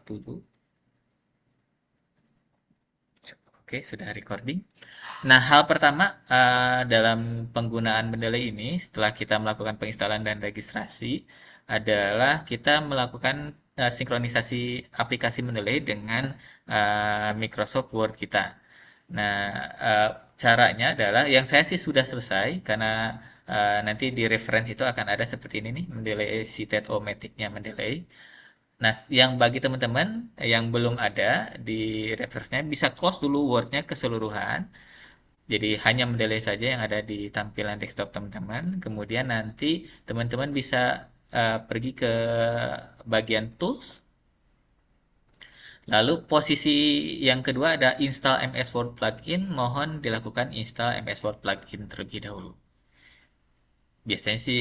dulu. Oke, sudah recording. Nah, hal pertama dalam penggunaan Mendeley ini, setelah kita melakukan penginstalan dan registrasi, adalah kita melakukan sinkronisasi aplikasi Mendeley dengan Microsoft Word kita. Nah, caranya adalah, yang saya sih sudah selesai, karena nanti di reference itu akan ada seperti ini nih, Mendeley Cited O-Matic-nya Mendeley. Nah, yang bagi teman-teman yang belum ada di reference-nya, bisa close dulu Word-nya keseluruhan. Jadi hanya mendelay saja yang ada di tampilan desktop teman-teman. Kemudian nanti teman-teman bisa pergi ke bagian tools. Lalu posisi yang kedua ada install MS Word plugin. Mohon dilakukan install MS Word plugin terlebih dahulu. Biasanya sih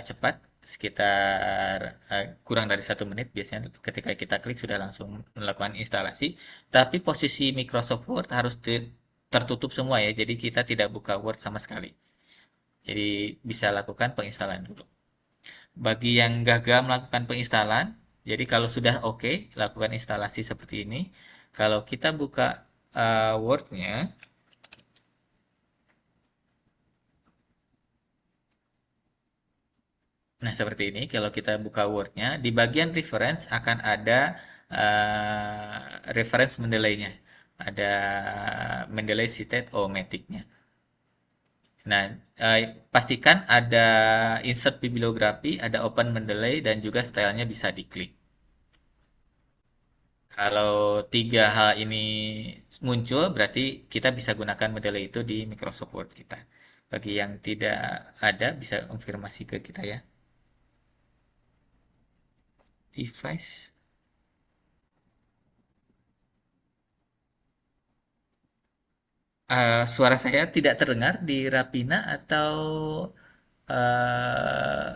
cepat, sekitar kurang dari 1 menit. Biasanya ketika kita klik sudah langsung melakukan instalasi. Tapi posisi Microsoft Word harus tertutup semua ya. Jadi kita tidak buka Word sama sekali. Jadi bisa lakukan penginstalan dulu. Bagi yang gagal melakukan penginstalan, jadi kalau sudah oke, lakukan instalasi seperti ini. Kalau kita buka Word-nya, nah seperti ini. Kalau kita buka Word-nya, di bagian reference akan ada reference Mendeley-nya. Ada Mendeley Cited O-Matic-nya. Nah, pastikan ada insert bibliografi, ada open Mendeley, dan juga stylenya bisa diklik. Kalau tiga hal ini muncul, berarti kita bisa gunakan model itu di Microsoft Word kita. Bagi yang tidak ada, bisa konfirmasi ke kita ya. Device. Suara saya tidak terdengar di Rapina atau eh,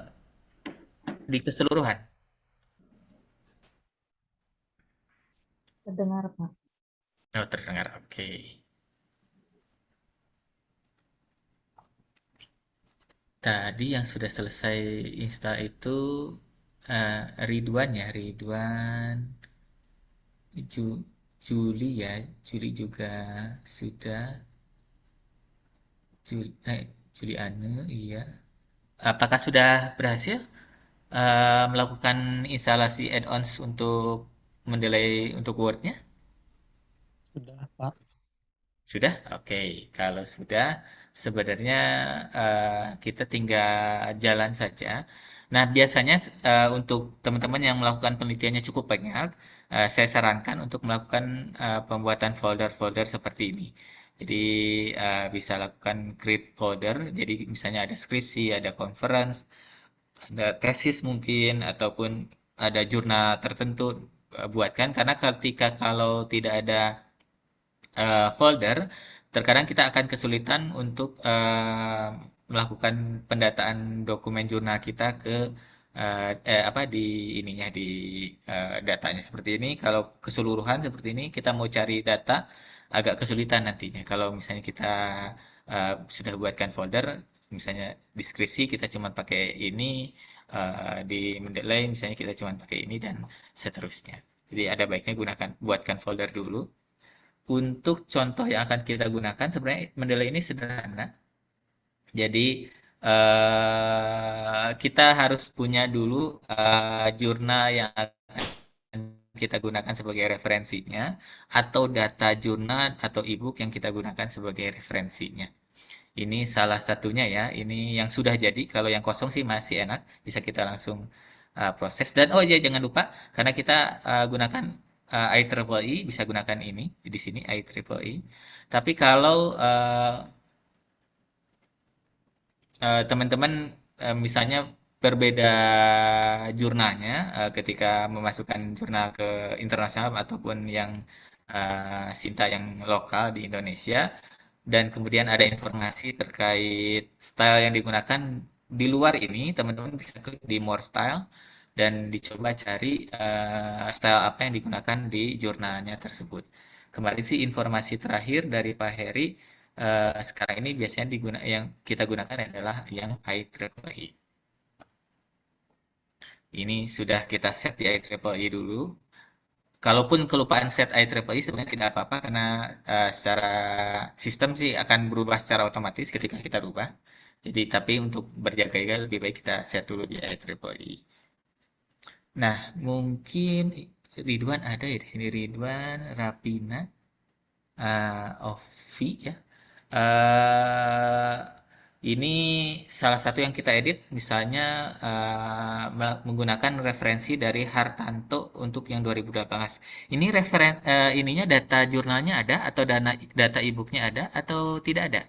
di keseluruhan? Terdengar, Pak. Oh, terdengar. Oke. Tadi yang sudah selesai install itu Ridwan ya, Ridwan. Ju- Juli ya, Juli juga sudah. Juliane, iya. Apakah sudah berhasil melakukan instalasi add-ons untuk mendelay untuk Word-nya? Sudah, Pak. Sudah? Oke. Kalau sudah, sebenarnya kita tinggal jalan saja. Nah, biasanya untuk teman-teman yang melakukan penelitiannya cukup banyak, saya sarankan untuk melakukan pembuatan folder-folder seperti ini. Jadi bisa lakukan create folder. Jadi misalnya ada skripsi, ada conference, ada tesis mungkin, ataupun ada jurnal tertentu, buatkan. Karena ketika kalau tidak ada folder, terkadang kita akan kesulitan untuk melakukan pendataan dokumen jurnal kita ke apa di ininya di datanya seperti ini. Kalau keseluruhan seperti ini, kita mau cari data agak kesulitan nantinya. Kalau misalnya kita sudah buatkan folder, misalnya deskripsi kita cuma pakai ini, di Mendeley misalnya kita cuma pakai ini dan seterusnya. Jadi ada baiknya gunakan buatkan folder dulu. Untuk contoh yang akan kita gunakan sebenarnya Mendeley ini sederhana. Jadi kita harus punya dulu jurnal yang akan kita gunakan sebagai referensinya atau data jurnal atau ebook yang kita gunakan sebagai referensinya. Ini salah satunya ya. Ini yang sudah jadi. Kalau yang kosong sih masih enak, bisa kita langsung proses. Dan oh iya jangan lupa karena kita gunakan IEEE, bisa gunakan ini di sini IEEE. Tapi kalau teman-teman misalnya berbeda jurnalnya ketika memasukkan jurnal ke internasional ataupun yang Sinta yang lokal di Indonesia, dan kemudian ada informasi terkait style yang digunakan di luar ini, teman-teman bisa klik di more style dan dicoba cari style apa yang digunakan di jurnalnya tersebut. Kemarin sih informasi terakhir dari Pak Heri, sekarang ini biasanya yang kita gunakan adalah yang IEEE. Ini sudah kita set di IEEE dulu. Kalaupun kelupaan set IEEE sebenarnya tidak apa-apa karena secara sistem sih akan berubah secara otomatis ketika kita rubah. Jadi tapi untuk berjaga-jaga lebih baik kita set dulu di IEEE. Nah, mungkin Ridwan ada ya di sini Ridwan, Rapina, Ovi ya. eh ini salah satu yang kita edit, misalnya menggunakan referensi dari Hartanto untuk yang 2018. Ini ininya data jurnalnya ada atau data e-booknya ada atau tidak ada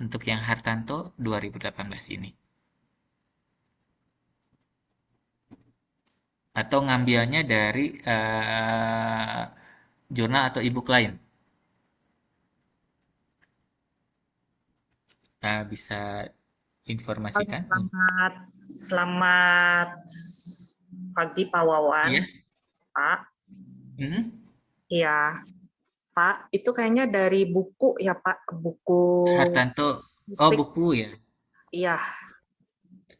untuk yang Hartanto 2018 ini? Atau ngambilnya dari jurnal atau e-book lain? Bisa Halo, informasikan? selamat pagi Pak Wawan, Iya. Pak. Mhm. Iya, Pak. Itu kayaknya dari buku ya Pak, buku Hartanto, oh musik. buku ya. Iya.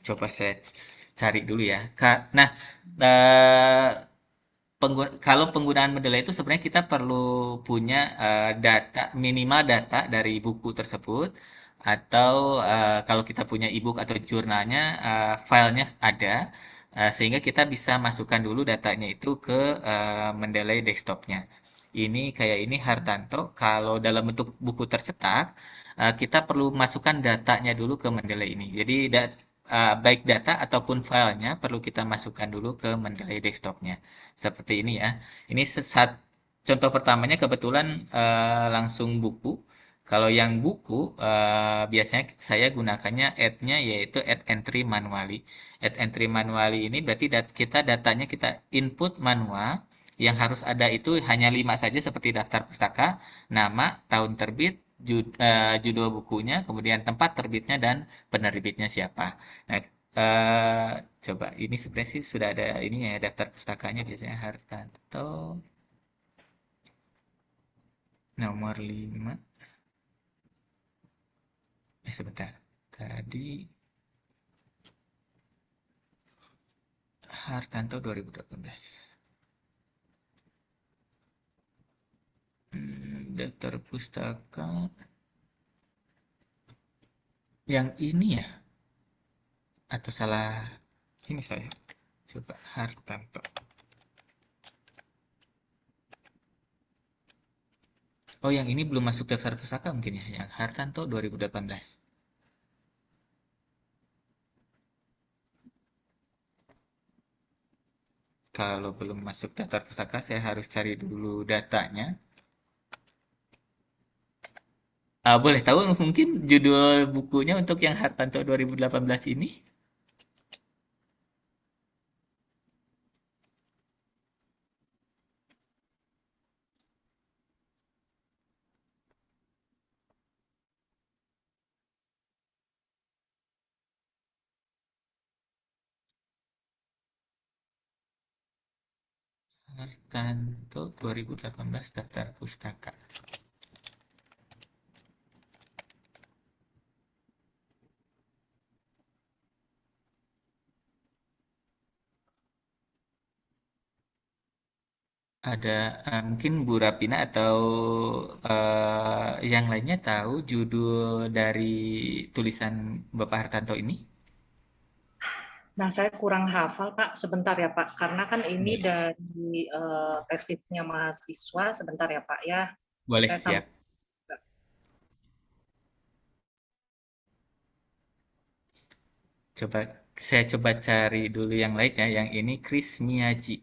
Coba saya cari dulu ya. Nah, eh, kalau penggunaan mendeley itu sebenarnya kita perlu punya data minimal data dari buku tersebut atau kalau kita punya e-book atau jurnalnya filenya ada sehingga kita bisa masukkan dulu datanya itu ke Mendeley desktopnya. Ini kayak ini Hartanto kalau dalam bentuk buku tercetak kita perlu masukkan datanya dulu ke Mendeley ini. Jadi baik data ataupun filenya perlu kita masukkan dulu ke Mendeley desktopnya. Seperti ini ya. Ini contoh pertamanya kebetulan langsung buku. Kalau yang buku biasanya saya gunakannya add-nya yaitu add entry manually. Add entry manually ini berarti kita datanya kita input manual. Yang harus ada itu hanya 5 saja seperti daftar pustaka, nama, tahun terbit, judul bukunya, kemudian tempat terbitnya dan penerbitnya siapa. Nah, eh, coba ini sebenarnya sih sudah ada ini ya daftar pustakanya biasanya Hartanto nomor 5. Sebentar. Tadi Hartanto 2018. Daftar pustaka yang ini ya atau salah ini saya. Coba Hartanto. Oh, yang ini belum masuk daftar pustaka mungkin ya, yang Hartanto 2018. Kalau belum masuk daftar pustaka, saya harus cari dulu datanya. Boleh tahu mungkin judul bukunya untuk yang Hartanto 2018 ini? Hartanto 2018 daftar pustaka. Ada mungkin Bu Rapina atau yang lainnya tahu judul dari tulisan Bapak Hartanto ini? Nah, saya kurang hafal Pak. Sebentar ya Pak, karena kan ini Boleh, dari tesitnya mahasiswa. Sebentar ya Pak ya. boleh Saya siap. sampai. Coba saya coba cari dulu yang lain ya. Yang ini Chris Miyaji.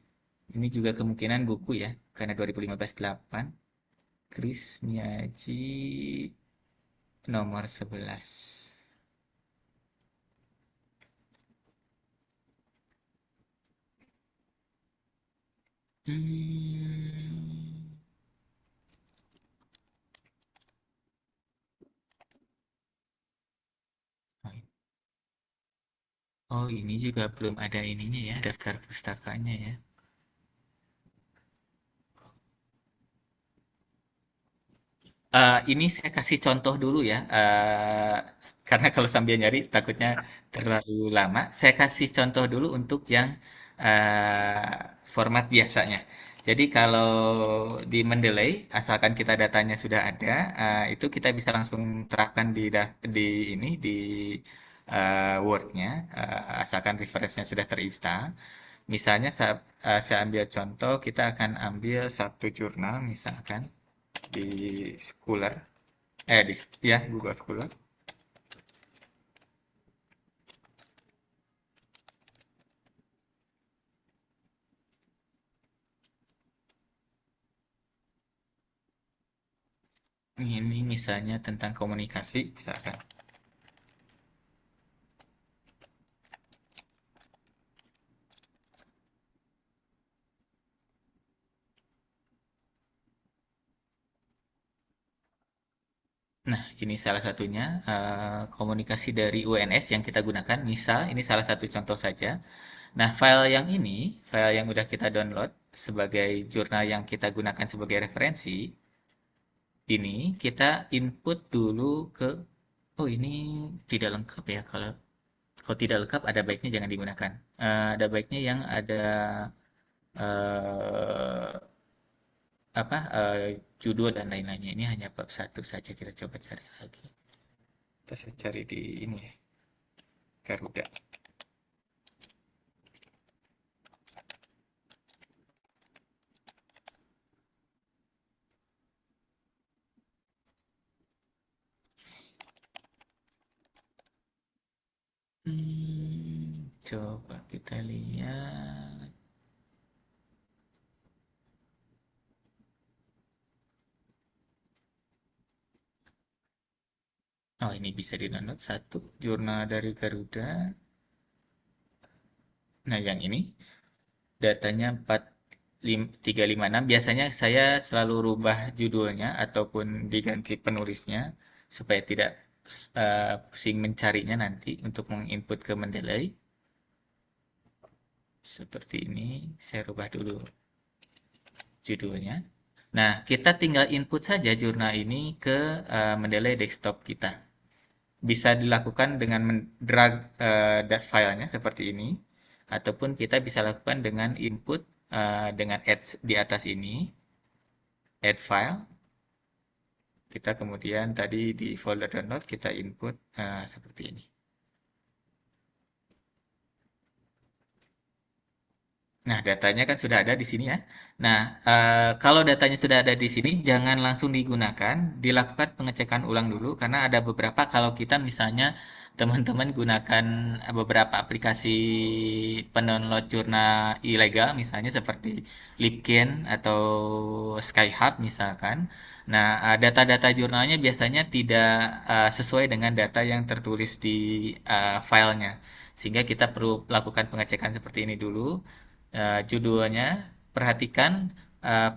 Ini juga kemungkinan buku ya, karena 2015 8. Chris Miyaji nomor 11. Hmm. Oh, ini juga belum ada ininya ya, daftar pustakanya ya. Ini saya kasih contoh dulu ya, karena kalau sambil nyari takutnya terlalu lama. Saya kasih contoh dulu untuk yang format biasanya. Jadi kalau di Mendeley, asalkan kita datanya sudah ada, itu kita bisa langsung terapkan di ini di Word-nya, asalkan reference-nya sudah terinstal. Misalnya saya ambil contoh, kita akan ambil satu jurnal misalkan di Scholar, di ya Google Scholar. Ini misalnya tentang komunikasi, misalkan. Nah, ini salah satunya komunikasi dari UNS yang kita gunakan. Misal, ini salah satu contoh saja. Nah, file yang udah kita download sebagai jurnal yang kita gunakan sebagai referensi, ini kita input dulu ke, oh ini tidak lengkap ya. Kalau tidak lengkap, ada baiknya jangan digunakan. Ada baiknya yang ada eh, apa judul dan lain-lainnya. Ini hanya bab satu saja, kita coba cari lagi. Saya cari di ini ya, Garuda. Coba kita lihat. Oh, ini bisa di-download satu jurnal dari Garuda. Nah, yang ini datanya 4356. Biasanya saya selalu rubah judulnya ataupun diganti penulisnya supaya tidak pusing mencarinya nanti untuk menginput ke Mendeley. Seperti ini, saya rubah dulu judulnya. Nah, kita tinggal input saja jurnal ini ke Mendeley desktop kita. Bisa dilakukan dengan mendrag filenya seperti ini, ataupun kita bisa lakukan dengan input dengan add di atas ini, add file. Kita kemudian tadi di folder download kita input seperti ini. Nah, datanya kan sudah ada di sini ya. Nah, kalau datanya sudah ada di sini, jangan langsung digunakan, dilakukan pengecekan ulang dulu, karena ada beberapa kalau kita misalnya teman-teman gunakan beberapa aplikasi pendownload jurnal ilegal, misalnya seperti Libgen atau Skyhub misalkan. Nah, data-data jurnalnya biasanya tidak sesuai dengan data yang tertulis di filenya. Sehingga kita perlu lakukan pengecekan seperti ini dulu. Judulnya, perhatikan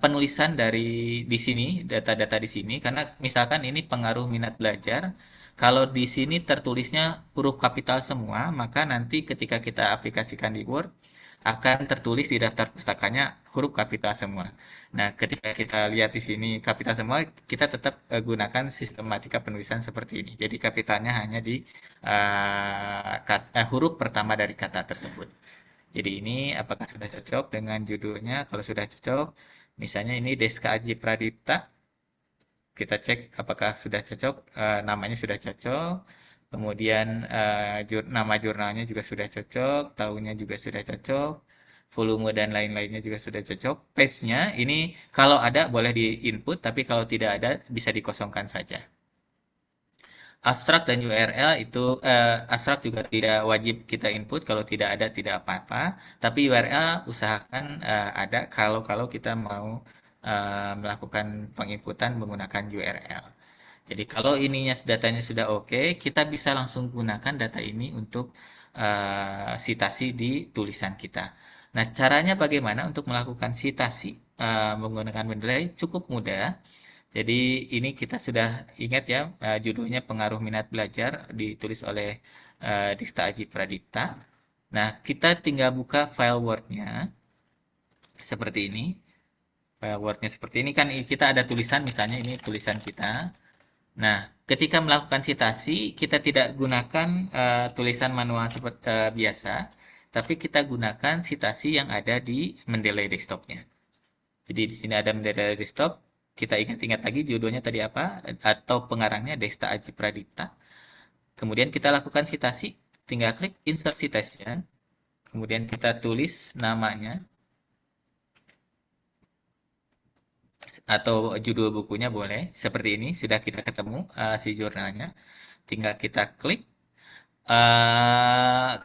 penulisan dari di sini, data-data di sini, karena misalkan ini pengaruh minat belajar. Kalau di sini tertulisnya huruf kapital semua, maka nanti ketika kita aplikasikan di Word, akan tertulis di daftar pustakanya huruf kapital semua. Nah, ketika kita lihat di sini kapital semua, kita tetap gunakan sistematika penulisan seperti ini. Jadi kapitalnya hanya di huruf pertama dari kata tersebut. Jadi ini apakah sudah cocok dengan judulnya? Kalau sudah cocok, misalnya ini Deska Aji Pradipta, kita cek apakah sudah cocok, namanya sudah cocok, kemudian nama jurnalnya juga sudah cocok, tahunnya juga sudah cocok, volume dan lain-lainnya juga sudah cocok. Page-nya ini kalau ada boleh di input, tapi kalau tidak ada bisa dikosongkan saja. Abstrak dan URL itu abstrak juga tidak wajib kita input, kalau tidak ada tidak apa-apa, tapi URL usahakan ada kalau kita mau melakukan penginputan menggunakan URL. Jadi kalau ininya datanya sudah oke, kita bisa langsung gunakan data ini untuk sitasi di tulisan kita. Nah, caranya bagaimana untuk melakukan sitasi menggunakan Mendeley? Cukup mudah. Jadi ini kita sudah ingat ya, judulnya Pengaruh Minat Belajar, ditulis oleh Dista Aji Pradipta. Nah, kita tinggal buka file Word-nya seperti ini. File Word-nya seperti ini kan kita ada tulisan, misalnya ini tulisan kita. Nah, ketika melakukan sitasi, kita tidak gunakan tulisan manual seperti biasa, tapi kita gunakan sitasi yang ada di Mendeley desktop-nya. Jadi di sini ada bendera desktop. Kita ingat-ingat lagi judulnya tadi apa atau pengarangnya Desta Aji Pradipta. Kemudian kita lakukan citasi, tinggal klik insert citation. Kemudian kita tulis namanya atau judul bukunya boleh. Seperti ini sudah kita ketemu si jurnalnya. Tinggal kita klik.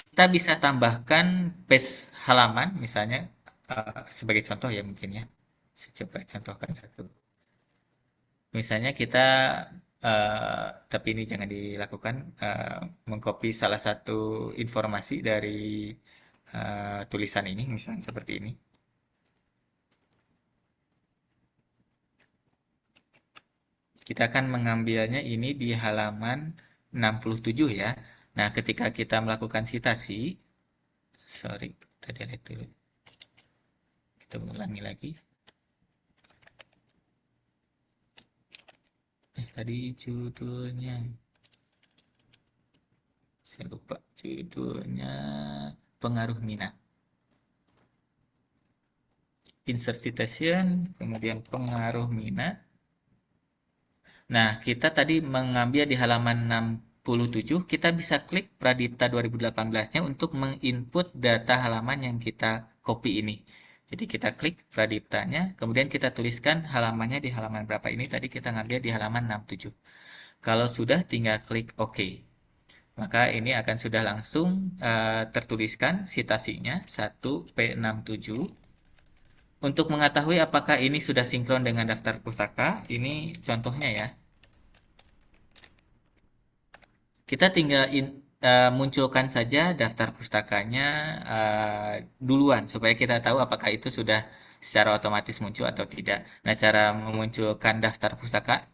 Kita bisa tambahkan page halaman misalnya sebagai contoh ya mungkin ya. Saya coba contohkan satu. Misalnya kita tapi ini jangan dilakukan mengcopy salah satu informasi dari tulisan ini misalnya seperti ini. Kita akan mengambilnya ini di halaman 67 ya. Nah, ketika kita melakukan citasi, sorry, tadi ada itu. Kita ulangi lagi. Tadi judulnya. Saya lupa judulnya. Pengaruh minat. Insert citation, kemudian pengaruh minat. Nah, kita tadi mengambil di halaman 67, kita bisa klik Pradipta 2018-nya untuk menginput data halaman yang kita copy ini. Jadi kita klik Pradiptanya, kemudian kita tuliskan halamannya di halaman berapa ini. Tadi kita ngambil di halaman 67. Kalau sudah, tinggal klik OK. Maka ini akan sudah langsung tertuliskan citasinya 1P67. Untuk mengetahui apakah ini sudah sinkron dengan daftar pustaka, ini contohnya ya. Kita tinggal munculkan saja daftar pustakanya duluan supaya kita tahu apakah itu sudah secara otomatis muncul atau tidak. Nah, cara memunculkan daftar pustaka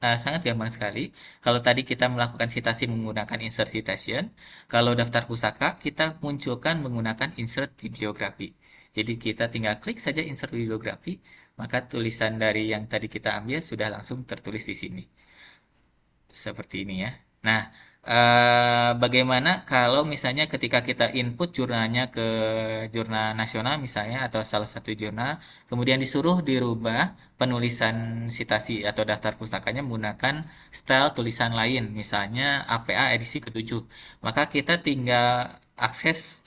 sangat gampang sekali. Kalau tadi kita melakukan citasi menggunakan insert citation, kalau daftar pustaka kita munculkan menggunakan insert bibliografi. Jadi kita tinggal klik saja insert bibliografi, maka tulisan dari yang tadi kita ambil sudah langsung tertulis di sini. Seperti ini ya. Nah, bagaimana kalau misalnya ketika kita input jurnalnya ke jurnal nasional misalnya atau salah satu jurnal, kemudian disuruh dirubah penulisan citasi atau daftar pustakanya menggunakan style tulisan lain, misalnya APA edisi ke-7. Maka kita tinggal akses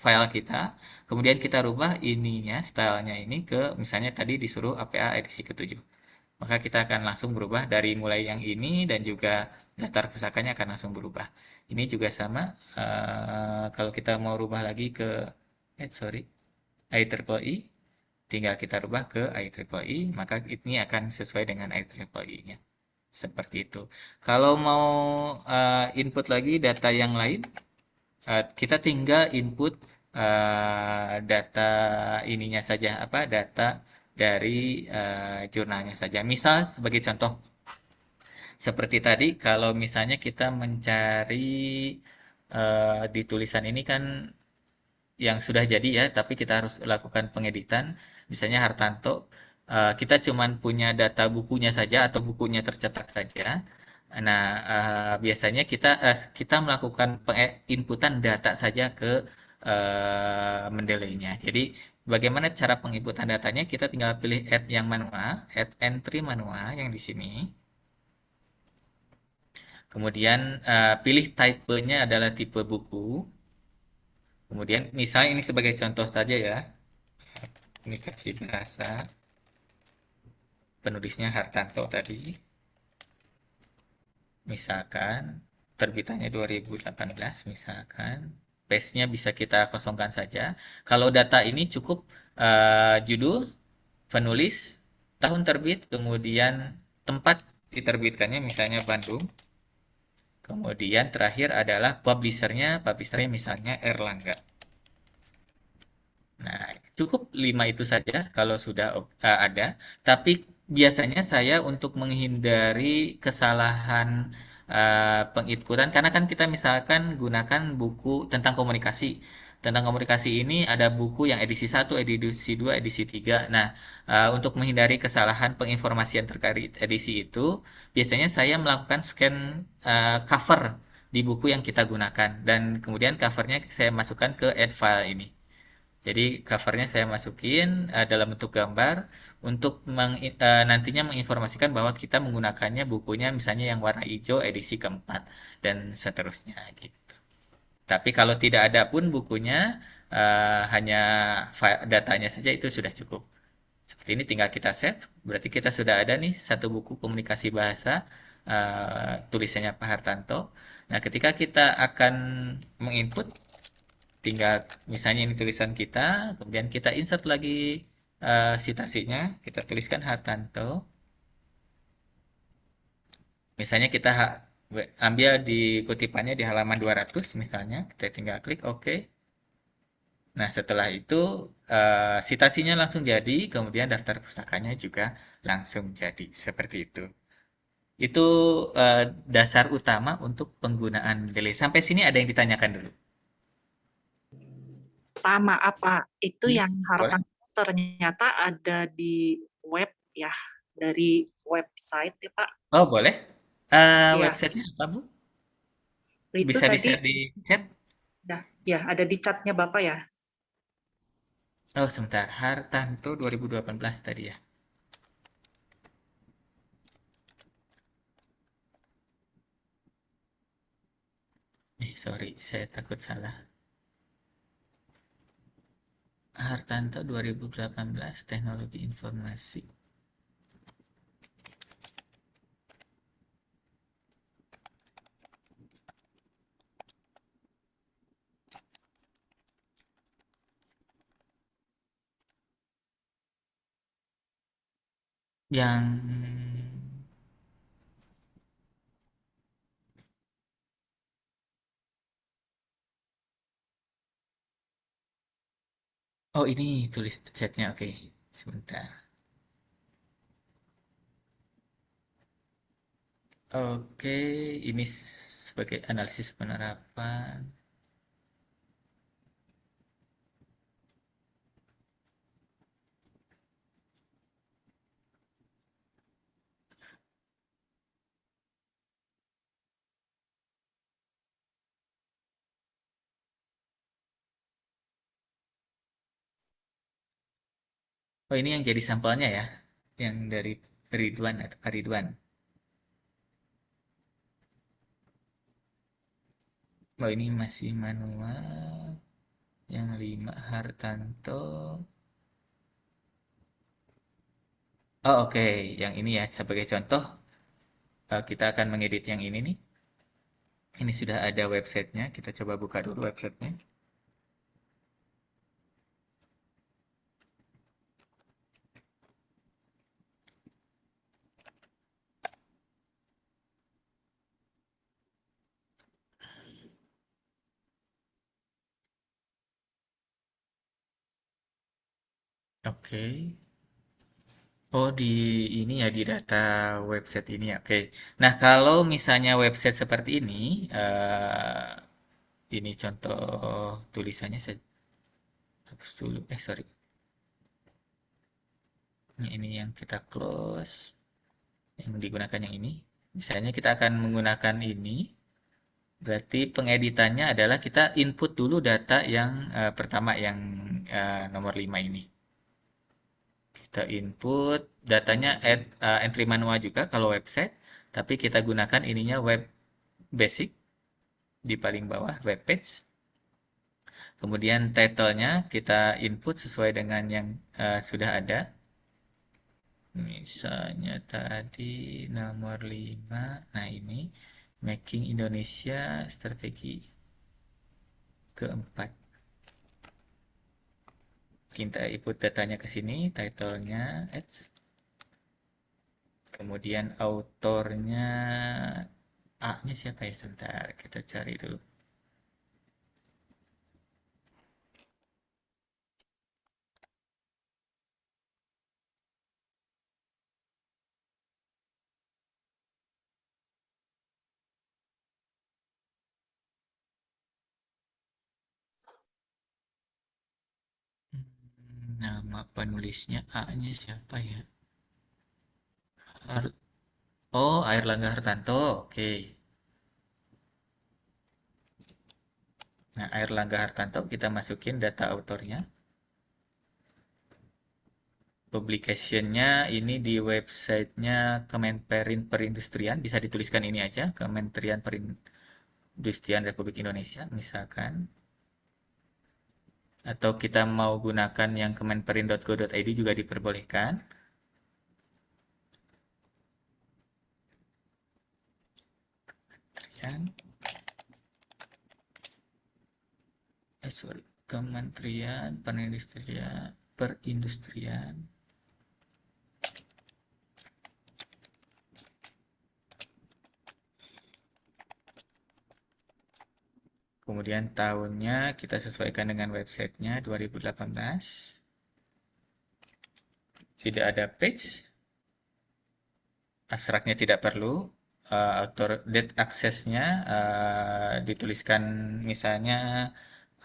file kita, kemudian kita rubah ininya, stylenya ini ke misalnya tadi disuruh APA edisi ke-7. Maka kita akan langsung berubah dari mulai yang ini dan juga daftar pusakanya akan langsung berubah. Ini juga sama. Kalau kita mau rubah lagi ke IEEE, tinggal kita rubah ke IEEE, maka ini akan sesuai dengan IEEE-nya. Seperti itu. Kalau mau input lagi data yang lain, kita tinggal input data ininya saja, data dari jurnalnya saja. Misal sebagai contoh, seperti tadi, kalau misalnya kita mencari di tulisan ini kan yang sudah jadi ya, tapi kita harus lakukan pengeditan. Misalnya Hartanto, kita cuma punya data bukunya saja atau bukunya tercetak saja. Nah, biasanya kita melakukan inputan data saja ke Mendeley-nya. Jadi, bagaimana cara penginputan datanya? Kita tinggal pilih add yang manual, add entry manual yang di sini. Kemudian pilih type-nya adalah tipe buku. Kemudian misalnya ini sebagai contoh saja ya. Ini kasih bahasa. Penulisnya Hartanto tadi. Misalkan terbitannya 2018 misalkan. Page-nya bisa kita kosongkan saja. Kalau data ini cukup judul, penulis, tahun terbit, kemudian tempat diterbitkannya misalnya Bandung. Kemudian terakhir adalah publishernya misalnya Erlangga. Nah, cukup 5 itu saja kalau sudah ada. Tapi biasanya saya untuk menghindari kesalahan penginputan, karena kan kita misalkan gunakan buku tentang komunikasi. Tentang komunikasi ini ada buku yang edisi 1, edisi 2, edisi 3. Nah, untuk menghindari kesalahan penginformasian terkait edisi itu, biasanya saya melakukan scan cover di buku yang kita gunakan. Dan kemudian covernya saya masukkan ke add file ini. Jadi covernya saya masukin dalam bentuk gambar untuk nantinya menginformasikan bahwa kita menggunakannya bukunya misalnya yang warna hijau edisi keempat dan seterusnya gitu. Tapi kalau tidak ada pun bukunya hanya datanya saja itu sudah cukup. Seperti ini tinggal kita save, berarti kita sudah ada nih satu buku komunikasi bahasa tulisannya Pak Hartanto. Nah, ketika kita akan menginput, tinggal misalnya ini tulisan kita, kemudian kita insert lagi citasinya, kita tuliskan Hartanto. Misalnya kita ambil di kutipannya di halaman 200 misalnya, kita tinggal klik OK. Nah, setelah itu citasinya langsung jadi, kemudian daftar pustakanya juga langsung jadi. Seperti itu. Itu dasar utama untuk penggunaan delay. Sampai sini ada yang ditanyakan dulu. Pertama apa? Itu Hmm, yang boleh? Hartanto ternyata ada di web ya, dari website ya Pak. Oh, boleh. Ya, Websitenya apa, Bu? itu Bisa tadi di-share di chat? ya ada di chatnya Bapak ya. Oh, sebentar. Hartanto 2018 tadi ya. Sorry, saya takut salah. Hartanto 2018, Teknologi Informasi. Yang oh ini tulis chatnya, oke. Sebentar. Oke, ini sebagai analisis penerapan. Oh ini yang jadi sampelnya ya, yang dari Ridwan atau Pak Ridwan. Oh ini masih manual. Yang 5 Hartanto. Oh oke, yang ini ya sebagai contoh kita akan mengedit yang ini nih. Ini sudah ada websitenya. Kita coba buka dulu websitenya. Oke. Oh di ini ya di data website ini ya. Oke. Nah kalau misalnya website seperti ini contoh tulisannya saya hapus dulu. Sorry. Ini yang kita close. Yang digunakan yang ini. Misalnya kita akan menggunakan ini. Berarti pengeditannya adalah kita input dulu data yang pertama yang nomor 5 ini. Kita input datanya entry manual juga kalau website, tapi kita gunakan ininya web basic di paling bawah web page. Kemudian title-nya kita input sesuai dengan yang sudah ada. Misalnya tadi nomor 5. Nah, ini Making Indonesia strategi keempat. Kita input datanya ke sini, title-nya ads. Kemudian autornya A-nya siapa ya? Sebentar, kita cari dulu. Nama penulisnya A-nya siapa ya? Har- oh, Airlangga Hartanto. Oke. Nah, Airlangga Hartanto kita masukin data autornya. Publication-nya ini di websitenya Kemenperin Perindustrian, bisa dituliskan ini aja, Kementerian Perindustrian Republik Indonesia misalkan. Atau kita mau gunakan yang kemenperin.go.id juga diperbolehkan. Kementerian, Kementerian Perindustrian. Kemudian tahunnya kita sesuaikan dengan websitenya 2018. Tidak ada page. Abstraknya tidak perlu. Author date access-nya dituliskan misalnya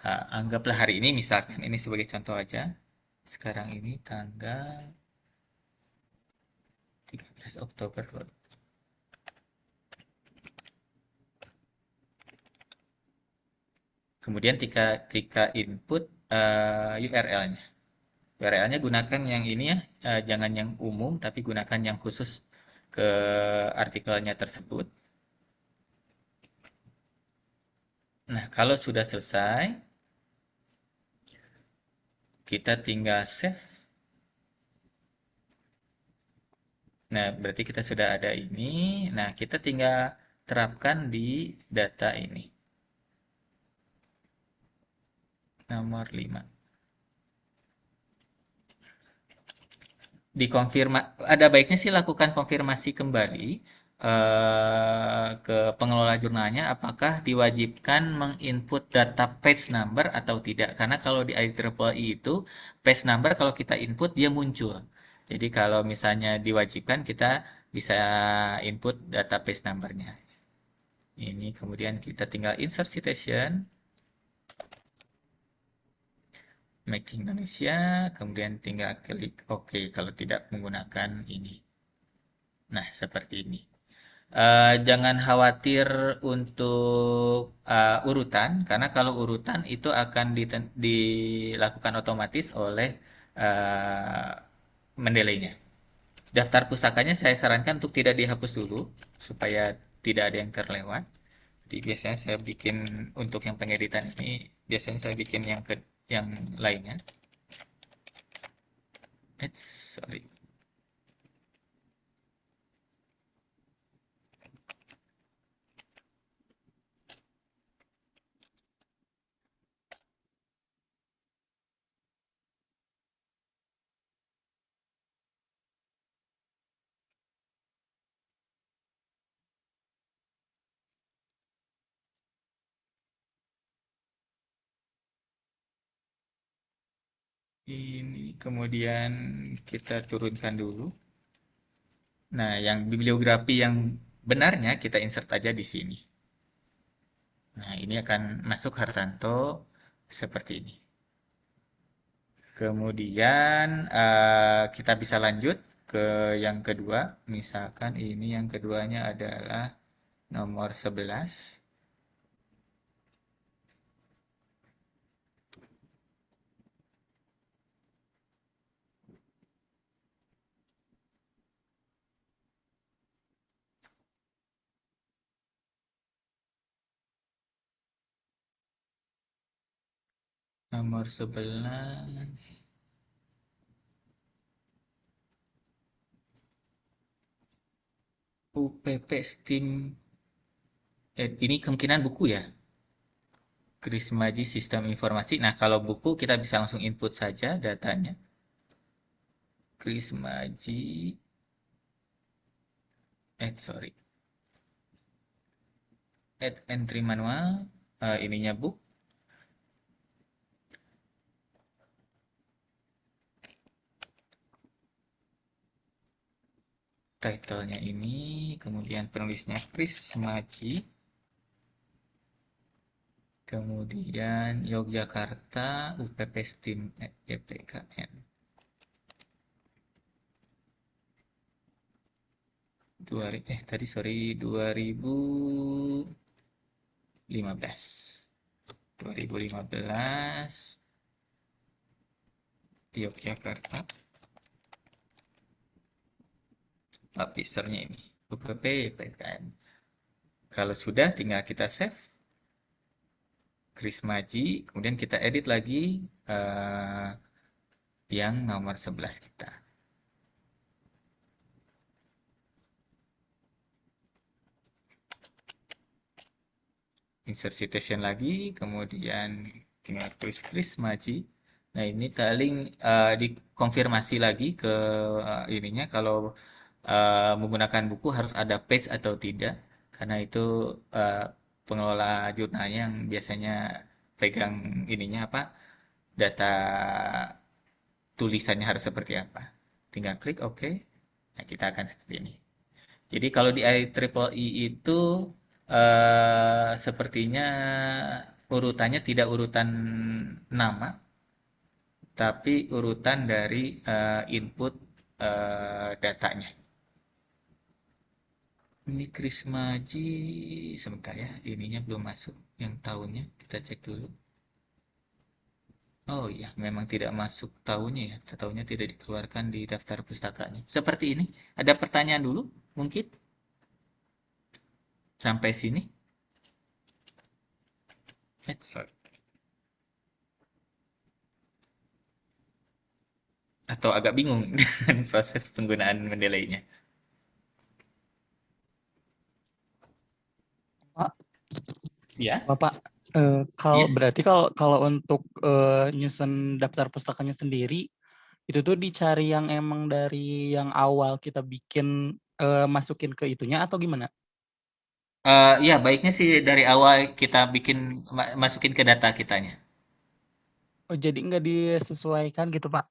anggaplah hari ini misalkan. Ini sebagai contoh aja. Sekarang ini tanggal 13 Oktober. Kemudian ketika input URL-nya. URL-nya gunakan yang ini ya, jangan yang umum, tapi gunakan yang khusus ke artikelnya tersebut. Nah, kalau sudah selesai, kita tinggal save. Nah, berarti kita sudah ada ini. Nah, kita tinggal terapkan di data ini. Nomor 5. Ada baiknya sih lakukan konfirmasi kembali ke pengelola jurnalnya apakah diwajibkan menginput data page number atau tidak, karena kalau di IEEE itu page number kalau kita input dia muncul. Jadi kalau misalnya diwajibkan kita bisa input data page numbernya. Ini kemudian kita tinggal insert citation, Make Indonesia, kemudian tinggal klik OK kalau tidak menggunakan ini. Nah, seperti ini. Jangan khawatir untuk urutan, karena kalau urutan itu akan dilakukan otomatis oleh uh, Mendeley-nya. Daftar pustakanya saya sarankan untuk tidak dihapus dulu, supaya tidak ada yang terlewat. Jadi biasanya saya bikin untuk yang pengeditan ini, biasanya saya bikin yang lainnya. Sorry. Ini kemudian kita turunkan dulu. Nah, yang bibliografi yang benarnya kita insert aja di sini. Nah, ini akan masuk Hartanto seperti ini. Kemudian kita bisa lanjut ke yang kedua. Misalkan ini yang keduanya adalah nomor 11. Nomor 11. UPP Steam. Ini kemungkinan buku ya. Krismaji Sistem Informasi. Nah, kalau buku kita bisa langsung input saja datanya. Krismaji. Sorry. Add entry manual. Ininya book. Title-nya ini, kemudian penulisnya Krismaji. Kemudian Yogyakarta, UPP Steam YPKN. Tadi sorry 2015. 2015 Yogyakarta. publishernya ini UPP PKN. Kalau sudah tinggal kita save Krismaji, kemudian kita edit lagi eh, yang nomor 11 kita. Insert citation lagi, kemudian tinggal tulis Krismaji. Nah, ini paling dikonfirmasi lagi ke ininya kalau menggunakan buku harus ada page atau tidak, karena itu eh, pengelola jurnalnya yang biasanya pegang ininya apa data tulisannya harus seperti apa. Tinggal klik OK. Nah, kita akan seperti ini. Jadi kalau di IEEE itu sepertinya urutannya tidak urutan nama, tapi urutan dari input datanya. Ini Krismaji, sebentar ya, ininya belum masuk yang tahunnya, kita cek dulu. Oh iya, memang tidak masuk tahunnya ya, tahunnya tidak dikeluarkan di daftar pustakanya. Seperti ini, ada pertanyaan dulu mungkin sampai sini? Sorry. Atau agak bingung dengan proses penggunaan mendelainya. Pak, Ya, Bapak, kalau ya. berarti kalau kalau untuk nyusun daftar pustakanya sendiri, itu tuh dicari yang emang dari yang awal kita bikin, masukin ke itunya atau gimana? Ya baiknya sih dari awal kita bikin masukin ke data kitanya. Oh, jadi nggak disesuaikan gitu, Pak?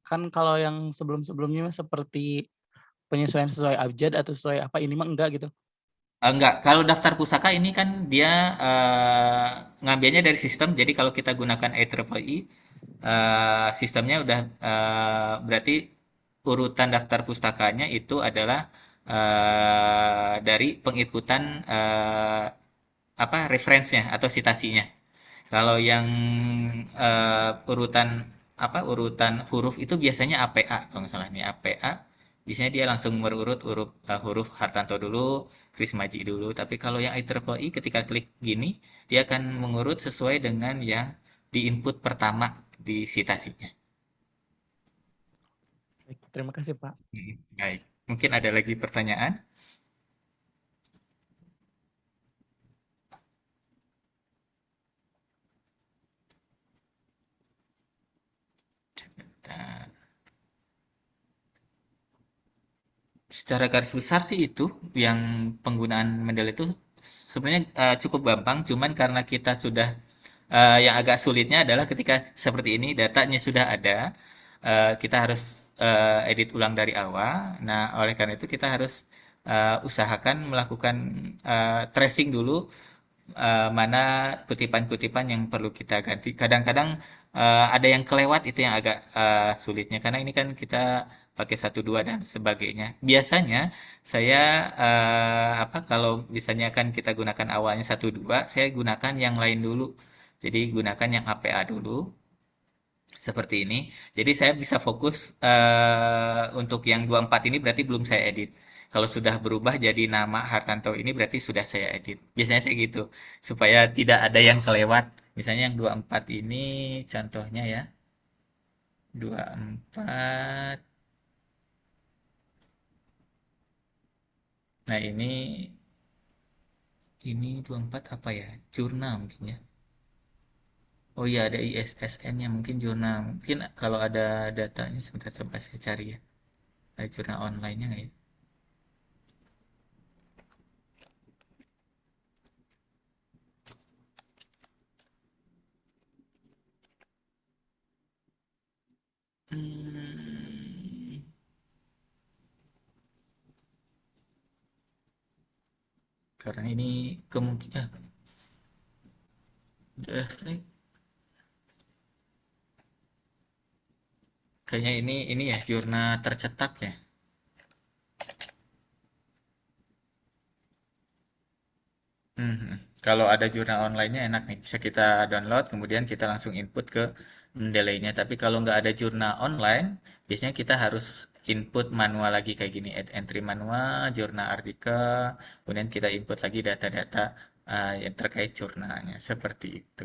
Kan kalau yang sebelum-sebelumnya seperti penyesuaian sesuai abjad atau sesuai apa, ini mah enggak gitu. Enggak, kalau daftar pusaka ini kan dia ngambilnya dari sistem. Jadi kalau kita gunakan IEEE, sistemnya udah berarti urutan daftar pustakanya itu adalah dari penginputan apa referensinya atau citasinya. Kalau yang urutan apa urutan huruf itu biasanya APA kalau nggak salah nih APA. Biasanya dia langsung merurut huruf Hartanto dulu, Krismaji dulu. Tapi kalau yang IEEE ketika klik gini, dia akan mengurut sesuai dengan yang diinput pertama di citasinya. Baik, terima kasih, Pak. Baik. Mungkin ada lagi pertanyaan? Nah, secara garis besar sih itu yang penggunaan Mendeley itu sebenarnya cukup gampang, cuman karena kita sudah yang agak sulitnya adalah ketika seperti ini datanya sudah ada, kita harus edit ulang dari awal. Nah, oleh karena itu kita harus usahakan melakukan tracing dulu mana kutipan-kutipan yang perlu kita ganti. Kadang-kadang ada yang kelewat itu yang agak sulitnya karena ini kan kita pakai satu dua dan sebagainya. Biasanya saya apa kalau misalnya kan kita gunakan awalnya satu dua, saya gunakan yang lain dulu. Jadi gunakan yang APA dulu seperti ini. Jadi saya bisa fokus untuk yang 24 ini berarti belum saya edit. Kalau sudah berubah jadi nama Hartanto ini berarti sudah saya edit. Biasanya saya gitu supaya tidak ada yang kelewat. Misalnya yang 24 ini contohnya ya. 24. Nah, ini 24 apa ya? Jurnal mungkin ya. Oh iya ada ISSN-nya mungkin jurnal. Mungkin kalau ada datanya sebentar coba saya cari ya. Ada jurnal online-nya nggak ya? Hmm, karena ini kemungkinan efek kayaknya ini ya jurnal tercetak ya. Mhm. Kalau ada jurnal online-nya enak nih, bisa kita download, kemudian kita langsung input ke Mendeley-nya. Tapi kalau nggak ada jurnal online, biasanya kita harus input manual lagi kayak gini, add entry manual, jurnal artikel, kemudian kita input lagi data-data yang terkait jurnalnya, seperti itu.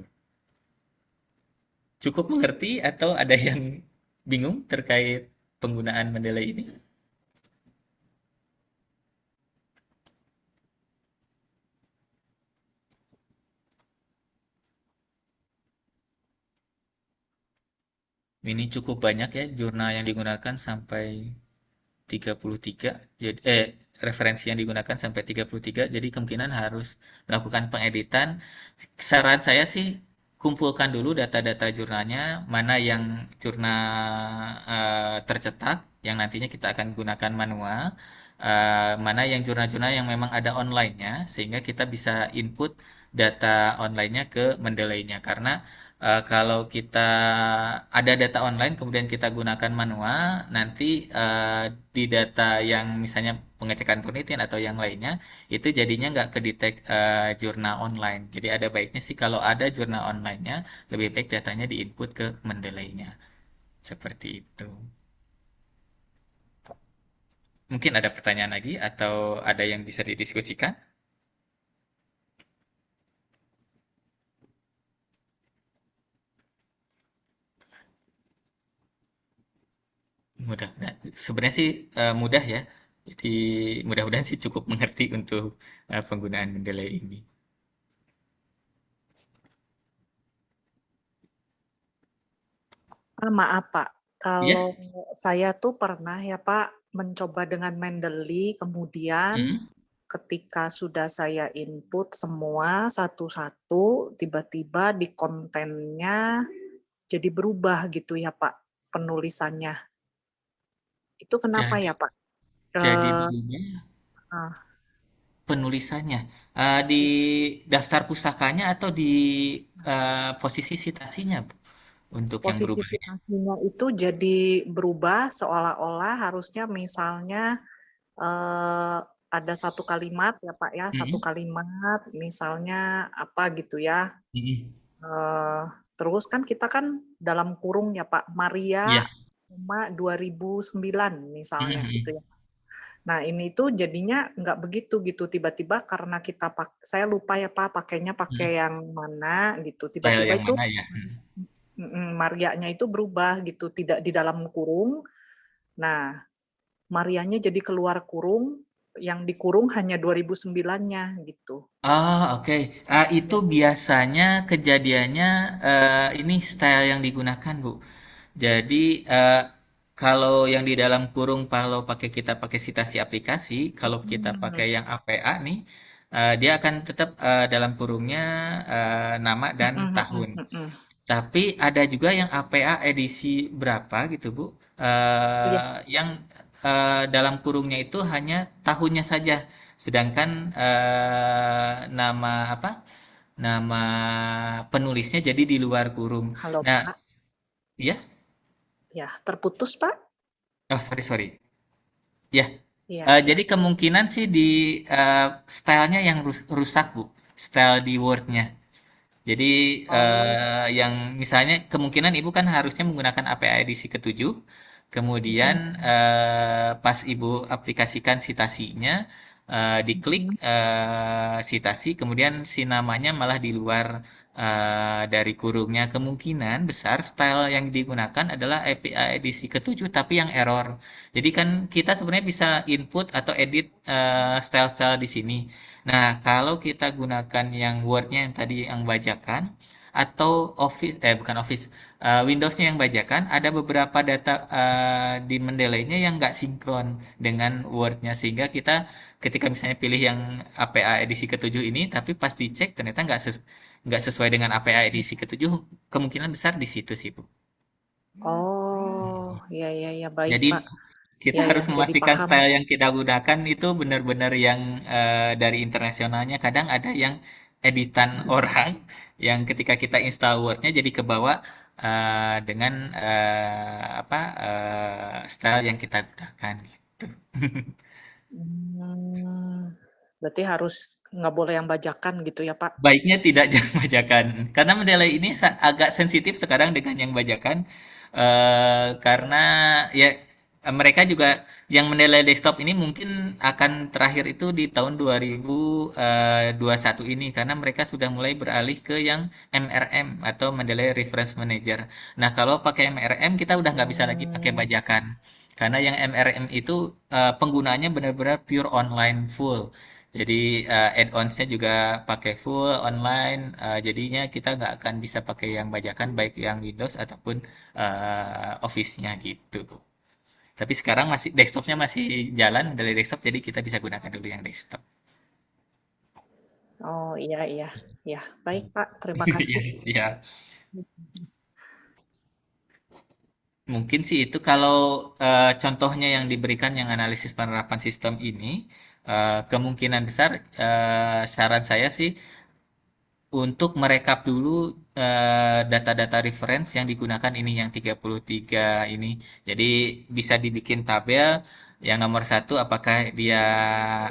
Cukup mengerti atau ada yang bingung terkait penggunaan Mendeley ini? Ini cukup banyak ya jurnal yang digunakan sampai 33. Jadi referensi yang digunakan sampai 33. Jadi kemungkinan harus melakukan pengeditan. Saran saya sih kumpulkan dulu data-data jurnalnya, mana yang jurnal tercetak yang nantinya kita akan gunakan manual, mana yang jurnal-jurnal yang memang ada online-nya sehingga kita bisa input data online-nya ke Mendeley-nya karena kalau kita ada data online kemudian kita gunakan manual, nanti di data yang misalnya pengecekan penelitian atau yang lainnya itu jadinya nggak kedetek jurnal online. Jadi ada baiknya sih kalau ada jurnal online-nya, lebih baik datanya diinput ke Mendeley-nya. Seperti itu. Mungkin ada pertanyaan lagi atau ada yang bisa didiskusikan? Mudah. Nah, sebenarnya sih mudah ya. Jadi mudah-mudahan sih cukup mengerti untuk penggunaan Mendeley ini. Maaf Pak, Iya? kalau saya tuh pernah ya Pak, mencoba dengan Mendeley, kemudian Hmm? ketika sudah saya input semua satu-satu, tiba-tiba di kontennya jadi berubah gitu ya Pak, penulisannya. Itu kenapa Jadi, ya Pak? jadi Eee, berubah ah, penulisannya. Di daftar pustakanya atau di posisi citasinya, Bu, untuk yang posisi berubah ini? citasinya itu jadi berubah seolah-olah harusnya misalnya, ada satu kalimat ya Pak ya, satu Mhm, kalimat misalnya apa gitu ya, mhm. eee, terus kan kita kan dalam kurung ya Pak, Iya. Maria, koma 2009 Mhm, misalnya gitu mhm. ya. Nah ini tuh jadinya nggak begitu gitu, tiba-tiba karena saya lupa ya Pak pakainya pakai Mhm. yang mana gitu, Style tiba-tiba yang itu mana ya? Mhm. Marianya itu berubah gitu, tidak di dalam kurung. Nah, Marianya jadi keluar kurung, yang dikurung hanya 2009-nya gitu. Oh, oke. Itu Ya. biasanya kejadiannya ini style yang digunakan, Bu. Jadi kalau yang di dalam kurung kalau kita pakai citasi aplikasi, kalau kita pakai Mhm. yang APA nih, dia akan tetap dalam kurungnya nama dan Mhm tahun. mhm mhm. Tapi ada juga yang APA edisi berapa gitu, Bu, Iya, yang dalam kurungnya itu hanya tahunnya saja. Sedangkan nama apa? Nama penulisnya jadi di luar kurung. halo Nah, Pak. ya, Ya, terputus Pak? oh sorry sorry, ya. Iya iya. Jadi kemungkinan sih di stylenya yang rusak, Bu, style di Word-nya. Jadi Oh, yang misalnya kemungkinan Ibu kan harusnya menggunakan APA edisi ke-7, kemudian mhm pas Ibu aplikasikan citasinya, diklik mhm. citasi, kemudian si namanya malah di luar dari kurungnya. Kemungkinan besar style yang digunakan adalah APA edisi ke-7 tapi yang error. Jadi kan kita sebenarnya bisa input atau edit style-style di sini. Nah, kalau kita gunakan yang Word-nya yang tadi yang bajakan atau Office bukan Office, Windows-nya yang bajakan, ada beberapa data di Mendeley-nya yang nggak sinkron dengan Word-nya sehingga kita ketika misalnya pilih yang APA edisi ke-7 ini, tapi pas dicek ternyata nggak sesuai dengan APA edisi ke-7, kemungkinan besar di situ sih, Bu. Oh, iya iya iya, baik Jadi Pak. kita Iya ya, harus jadi memastikan paham. style yang kita gunakan itu benar-benar yang dari internasionalnya. Kadang ada yang editan orang yang ketika kita install Word-nya jadi kebawa dengan apa style yang kita gunakan gitu. Berarti harus nggak boleh yang bajakan gitu ya Pak? Baiknya tidak jangan bajakan. Karena Mendeley ini agak sensitif sekarang dengan yang bajakan karena ya mereka juga yang menilai desktop ini mungkin akan terakhir itu di tahun 2021 ini karena mereka sudah mulai beralih ke yang MRM atau Mendeley Reference Manager. Nah, kalau pakai MRM kita udah nggak bisa lagi pakai Hmm. bajakan. Karena yang MRM itu penggunaannya benar-benar pure online full. Jadi add-ons-nya juga pakai full online. Jadinya kita nggak akan bisa pakai yang bajakan baik yang Windows ataupun Office-nya gitu. Tapi sekarang masih desktopnya masih jalan dari desktop, jadi kita bisa gunakan dulu yang desktop. Oh iya iya ya. Baik Pak, terima Iya, kasih. iya. Mungkin sih itu kalau contohnya yang diberikan yang analisis penerapan sistem ini, kemungkinan besar saran saya sih untuk merekap dulu data-data reference yang digunakan ini yang 33 ini. Jadi bisa dibikin tabel yang nomor satu apakah dia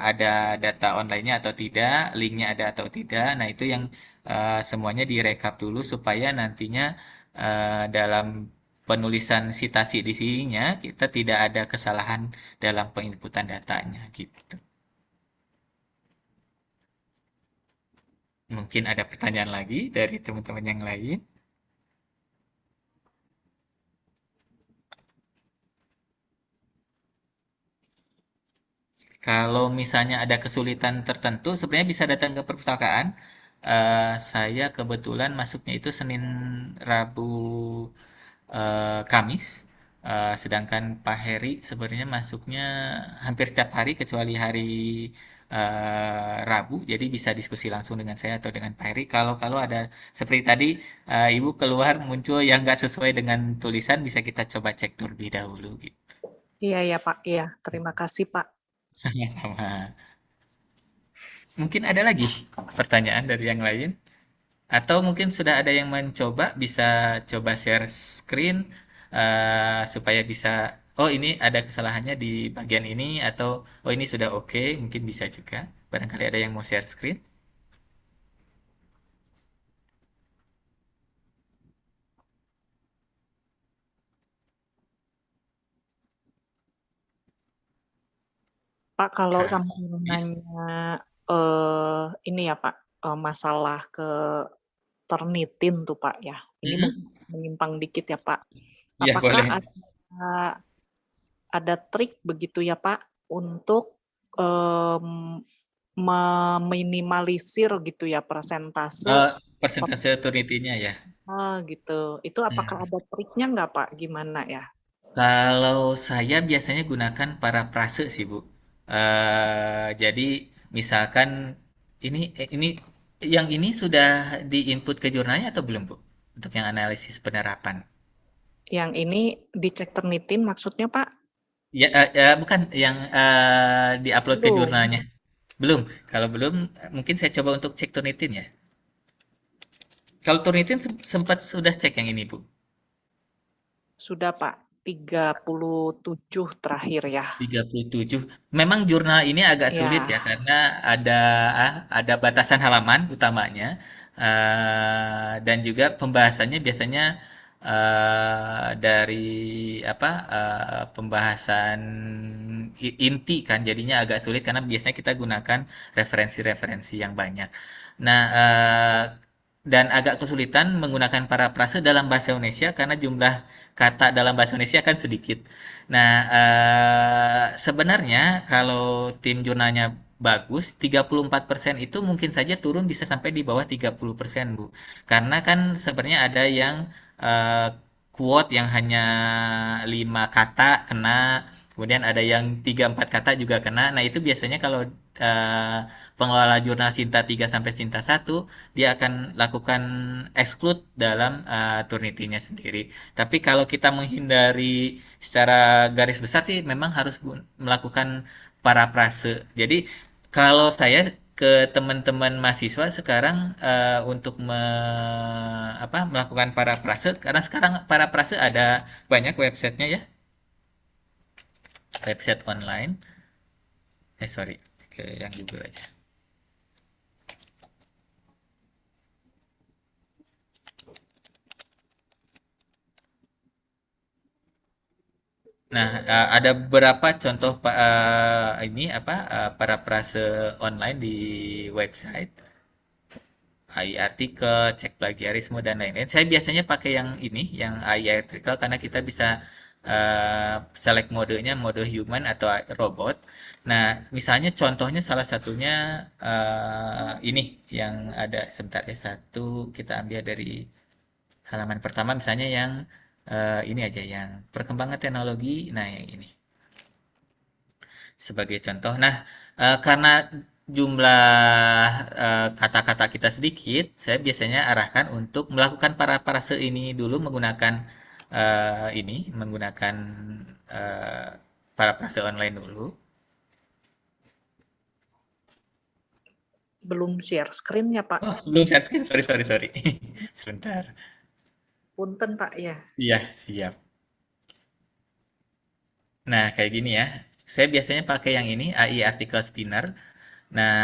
ada data online-nya atau tidak, link-nya ada atau tidak. Nah itu yang semuanya direkap dulu supaya nantinya dalam penulisan citasi di sininya kita tidak ada kesalahan dalam penginputan datanya gitu. Mungkin ada pertanyaan lagi dari teman-teman yang lain. Kalau misalnya ada kesulitan tertentu, sebenarnya bisa datang ke perpustakaan. Saya kebetulan masuknya itu Senin, Rabu, Kamis. Sedangkan Pak Heri sebenarnya masuknya hampir tiap hari kecuali hari Rabu. Jadi bisa diskusi langsung dengan saya atau dengan Pak Heri. Kalau kalau ada seperti tadi Ibu keluar muncul yang nggak sesuai dengan tulisan, bisa kita coba cek terlebih dahulu gitu. Iya ya Pak, iya. Terima kasih Pak. Sama-sama. Mungkin ada lagi pertanyaan dari yang lain? Atau mungkin sudah ada yang mencoba, bisa coba share screen supaya bisa, oh ini ada kesalahannya di bagian ini, atau oh ini sudah oke, mungkin bisa juga. Barangkali ada yang mau share screen. Pak, kalau Kak, sampai iya. nanya ini ya Pak, masalah ke Turnitin tuh Pak ya. Ini Mm-mm. mungkin menyimpang dikit ya Pak. Iya Apakah boleh. ada trik begitu ya Pak untuk meminimalisir gitu ya persentase Persentase Turnitin-nya ya. gitu. Itu apakah Nah, ada triknya nggak Pak? Gimana ya? kalau saya biasanya gunakan parafrase sih, Bu. Jadi misalkan ini yang ini sudah diinput ke jurnalnya atau belum, Bu? Untuk yang analisis penerapan. Yang ini dicek Turnitin maksudnya Pak? Ya, bukan yang diupload ke Belum. jurnalnya. Belum. Kalau belum, mungkin saya coba untuk cek Turnitin ya. Kalau Turnitin sempat sudah cek yang ini, Bu. Sudah Pak. 37 terakhir ya. 37. Memang jurnal ini agak sulit Ya, ya karena ada batasan halaman utamanya dan juga pembahasannya biasanya dari apa pembahasan inti kan jadinya agak sulit karena biasanya kita gunakan referensi-referensi yang banyak. Nah, dan agak kesulitan menggunakan parafrase dalam bahasa Indonesia karena jumlah kata dalam bahasa Indonesia kan sedikit. Nah, sebenarnya kalau tim jurnalnya bagus, 34% itu mungkin saja turun bisa sampai di bawah 30%, Bu. Karena kan sebenarnya ada yang eee, quote yang hanya 5 kata kena, kemudian ada yang 3 4 kata juga kena. Nah, itu biasanya kalau pengelola jurnal Sinta 3 sampai Sinta 1 dia akan lakukan exclude dalam Turnitin-nya sendiri. Tapi kalau kita menghindari secara garis besar sih memang harus melakukan parafrase. Jadi kalau saya ke teman-teman mahasiswa sekarang untuk melakukan parafrase karena sekarang parafrase ada banyak websitenya ya, website online. Sorry, ke yang Google aja. Nah, ada beberapa contoh ini apa parafrase online di website, AI artikel, cek plagiarisme dan lain-lain. Saya biasanya pakai yang ini, yang AI artikel karena kita bisa select modenya, mode human atau robot. Nah, misalnya contohnya salah satunya ini yang ada sebentar ya satu kita ambil dari halaman pertama misalnya yang ini aja yang perkembangan teknologi. Nah, yang ini sebagai contoh. Nah, karena jumlah kata-kata kita sedikit, saya biasanya arahkan untuk melakukan parafrase ini dulu menggunakan menggunakan eh, parafrase online dulu. Belum share screen ya, Pak. Oh, sebelum share screen, sorry, sorry, sorry. Sebentar. Punten, Pak, ya. Iya, siap. Nah, kayak gini ya. Saya biasanya pakai yang ini, AI Article Spinner. Nah,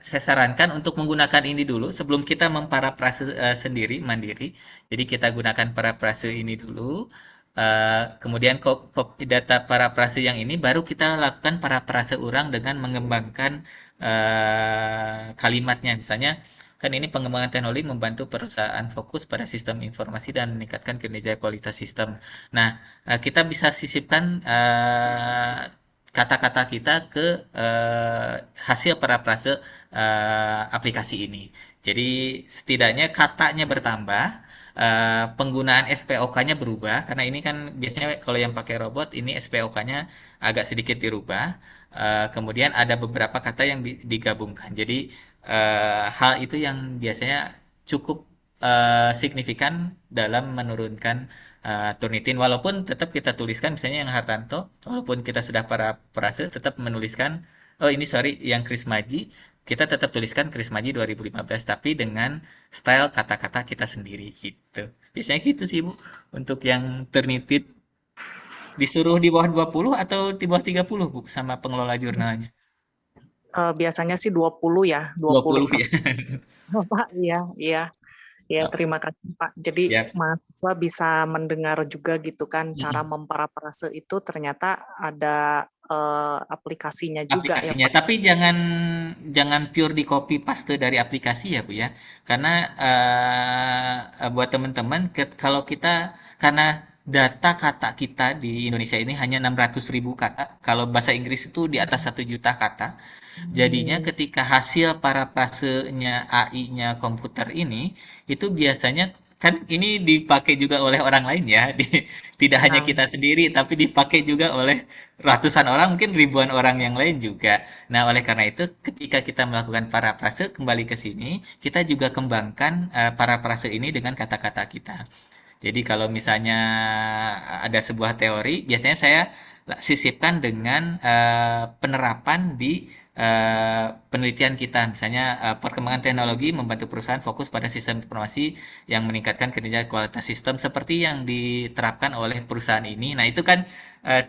saya sarankan untuk menggunakan ini dulu sebelum kita memparafrase sendiri mandiri. Jadi kita gunakan parafrase ini dulu. Kemudian copy data parafrase yang ini baru kita lakukan parafrase ulang dengan mengembangkan kalimatnya. Misalnya kan ini pengembangan teknologi membantu perusahaan fokus pada sistem informasi dan meningkatkan kinerja kualitas sistem. Nah, kita bisa sisipkan kata-kata kita ke hasil parafrase aplikasi ini. Jadi setidaknya katanya bertambah, penggunaan SPOK-nya berubah karena ini kan biasanya kalau yang pakai robot ini SPOK-nya agak sedikit dirubah. Kemudian ada beberapa kata yang digabungkan. Jadi hal itu yang biasanya cukup signifikan dalam menurunkan Turnitin walaupun tetap kita tuliskan misalnya yang Hartanto walaupun kita sudah para perase tetap menuliskan oh ini sorry yang Krismaji kita tetap tuliskan Krismaji 2015 tapi dengan style kata-kata kita sendiri gitu biasanya gitu sih Bu untuk yang Turnitin disuruh di bawah 20 atau di bawah 30 Bu sama pengelola jurnalnya Biasanya sih 20 ya, 20 20 per ya. Pak. Iya, iya. Ya, Oh, terima kasih Pak. Jadi siap. mahasiswa bisa mendengar juga gitu kan cara Mm-mm. memparafrase itu ternyata ada aplikasinya juga ya Aplikasinya. Pak. Tapi jangan jangan pure di copy paste dari aplikasi ya Bu ya. Karena buat teman-teman kalau kita karena data kata kita di Indonesia ini hanya 600.000 kata. Kalau bahasa Inggris itu di atas 1 juta kata. Jadinya ketika hasil parafrasenya AI-nya komputer ini itu biasanya kan ini dipakai juga oleh orang lain ya. Tidak hanya Nah, kita sendiri tapi dipakai juga oleh ratusan orang mungkin ribuan orang yang lain juga. Nah, oleh karena itu ketika kita melakukan parafrase kembali ke sini, kita juga kembangkan parafrase ini dengan kata-kata kita. Jadi kalau misalnya ada sebuah teori, biasanya saya sisipkan dengan penerapan di penelitian kita. Misalnya perkembangan teknologi membantu perusahaan fokus pada sistem informasi yang meningkatkan kinerja kualitas sistem seperti yang diterapkan oleh perusahaan ini. Nah, itu kan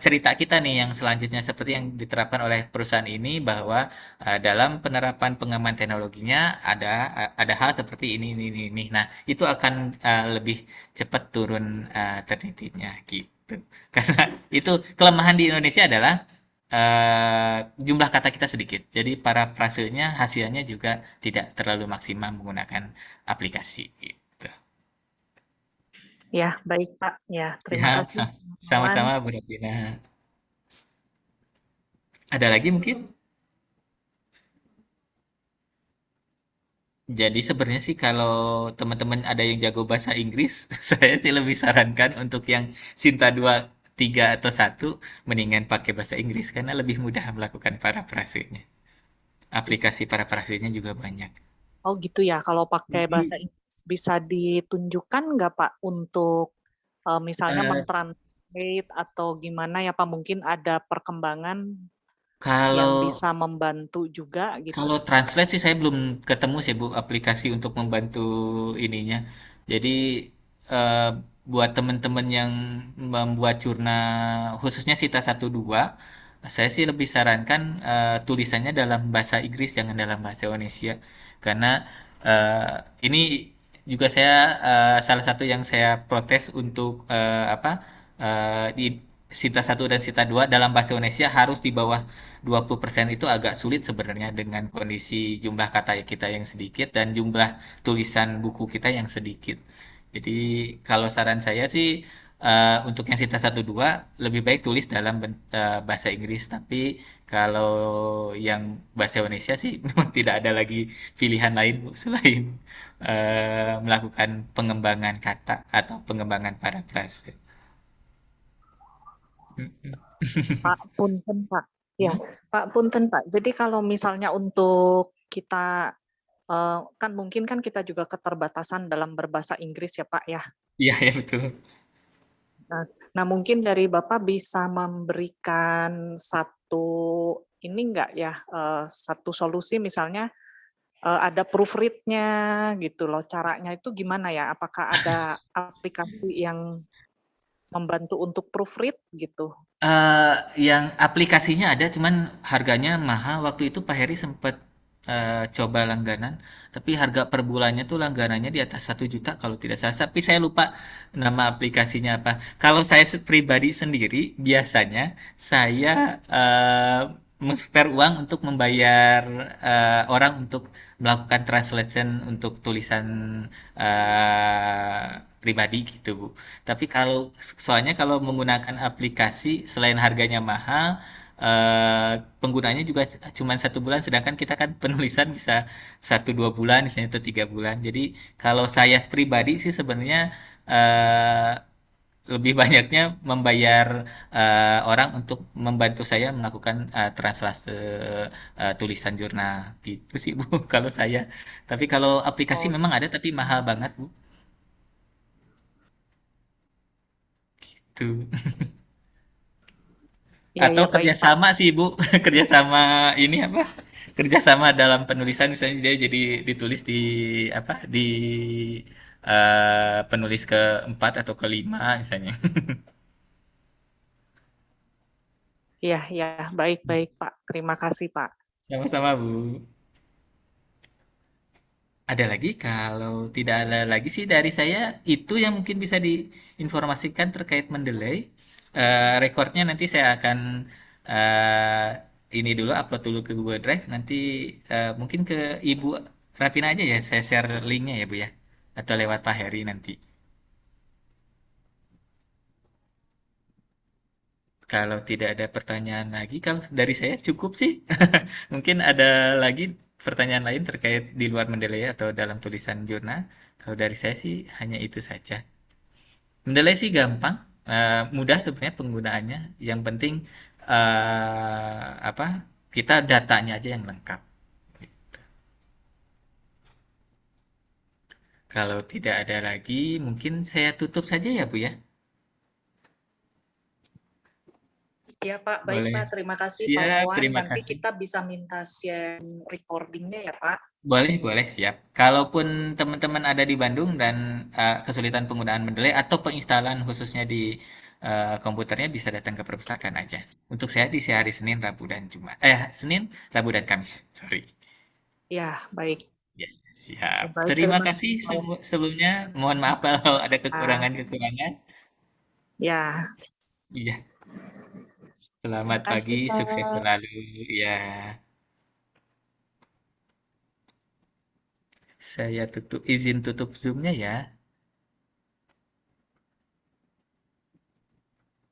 cerita kita nih yang selanjutnya seperti yang diterapkan oleh perusahaan ini bahwa dalam penerapan pengembangan teknologinya ada hal seperti ini. Nah, itu akan lebih cepat turun tertitinya gitu. Karena itu kelemahan di Indonesia adalah jumlah kata kita sedikit. Jadi para frasenya hasilnya juga tidak terlalu maksimal menggunakan aplikasi gitu. ya baik Pak. Ya, terima Ya, kasih kawan. sama-sama Bu Rafina. Ada lagi mungkin? Jadi sebenarnya sih kalau teman-teman ada yang jago bahasa Inggris, saya sih lebih sarankan untuk yang Sinta 2, 3 atau satu mendingan pakai bahasa Inggris karena lebih mudah melakukan parafrasenya. Aplikasi parafrasenya juga banyak. Oh gitu ya, kalau pakai bahasa Mhm. Inggris bisa ditunjukkan nggak Pak untuk misalnya Eh, mentranslate atau gimana ya Pak? Mungkin ada perkembangan yang kalau bisa membantu juga gitu. Kalau translate sih saya belum ketemu sih Bu aplikasi untuk membantu ininya. Jadi eh, buat teman-teman yang membuat jurnal khususnya Sita 1 2, saya sih lebih sarankan tulisannya dalam bahasa Inggris jangan dalam bahasa Indonesia. Karena ini juga saya salah satu yang saya protes untuk apa Sita satu dan Sita 2 dalam bahasa Indonesia harus di bawah 20% itu agak sulit sebenarnya dengan kondisi jumlah kata kita yang sedikit dan jumlah tulisan buku kita yang sedikit. Jadi kalau saran saya sih untuk yang Sita satu 2 lebih baik tulis dalam bahasa Inggris, tapi kalau yang bahasa Indonesia sih memang tidak ada lagi pilihan lain Bu, selain melakukan pengembangan kata atau pengembangan parafrase. Mm-mm. Pak, punten Pak. Ya, Hmm? Pak, punten Pak. Jadi kalau misalnya untuk kita kan mungkin kan kita juga keterbatasan dalam berbahasa Inggris ya Pak ya. Iya, ya betul. Nah, nah mungkin dari Bapak bisa memberikan satu ini enggak ya, satu solusi misalnya ada proofread-nya gitu loh. Caranya itu gimana ya? Apakah ada aplikasi yang membantu untuk proofread gitu? Yang aplikasinya ada, cuman harganya mahal. Waktu itu Pak Heri sempat coba langganan, tapi harga per bulannya tuh langganannya di atas 1 juta kalau tidak salah. Tapi saya lupa nama aplikasinya apa. Kalau saya pribadi sendiri, biasanya saya men-spare uang untuk membayar orang untuk melakukan translation untuk tulisan pribadi gitu, Bu. Tapi kalau soalnya kalau menggunakan aplikasi selain harganya mahal, penggunanya juga cuma 1 bulan, sedangkan kita kan penulisan bisa 1 2 bulan, misalnya itu 3 bulan. Jadi kalau saya pribadi sih sebenarnya eh, lebih banyaknya membayar orang untuk membantu saya melakukan translase tulisan jurnal gitu sih Bu kalau saya. Tapi kalau aplikasi Oh, memang ada tapi mahal banget Bu. Tuh. iya Atau ya baik Pak. kerjasama sih Ibu, kerjasama ini apa? Kerjasama dalam penulisan misalnya dia jadi ditulis di apa? Di penulis keempat atau kelima misalnya. Iya ya baik baik Pak. Terima kasih Pak. Sama-sama Bu. Ada lagi? Kalau tidak ada lagi sih dari saya itu yang mungkin bisa diinformasikan terkait Mendeley. Rekornya nanti saya akan eh, ini dulu upload dulu ke Google Drive. Nanti mungkin ke Ibu Rapina aja ya. Saya share linknya ya Bu ya. Atau lewat Pak Heri nanti. Kalau tidak ada pertanyaan lagi, kalau dari saya cukup sih. Mungkin ada lagi pertanyaan lain terkait di luar Mendeley atau dalam tulisan jurnal. Kalau dari saya sih hanya itu saja. Mendeley sih gampang, mudah sebenarnya penggunaannya. Yang penting apa? Kita datanya aja yang lengkap. Kalau tidak ada lagi, mungkin saya tutup saja ya Bu ya. Iya Pak, baik Boleh. Pak. Terima kasih Pak Siap, Wawan. terima Nanti kasih. kita bisa minta share recordingnya ya Pak. Boleh, boleh, siap. Kalaupun teman-teman ada di Bandung dan kesulitan penggunaan Mendeley atau penginstalan khususnya di komputernya bisa datang ke perpustakaan aja. Untuk saya di hari Senin, Rabu, dan Jumat. Senin, Rabu, dan Kamis. Sorry. Ya, baik. Ya, siap. Baik, Terima terima kasih kasih Pak Wawan. sebelumnya. Mohon maaf kalau ada Ah, kekurangan-kekurangan. ya, Iya, terima selamat kasih pagi, sukses Pak. selalu. Ya, saya izin tutup Zoom-nya ya.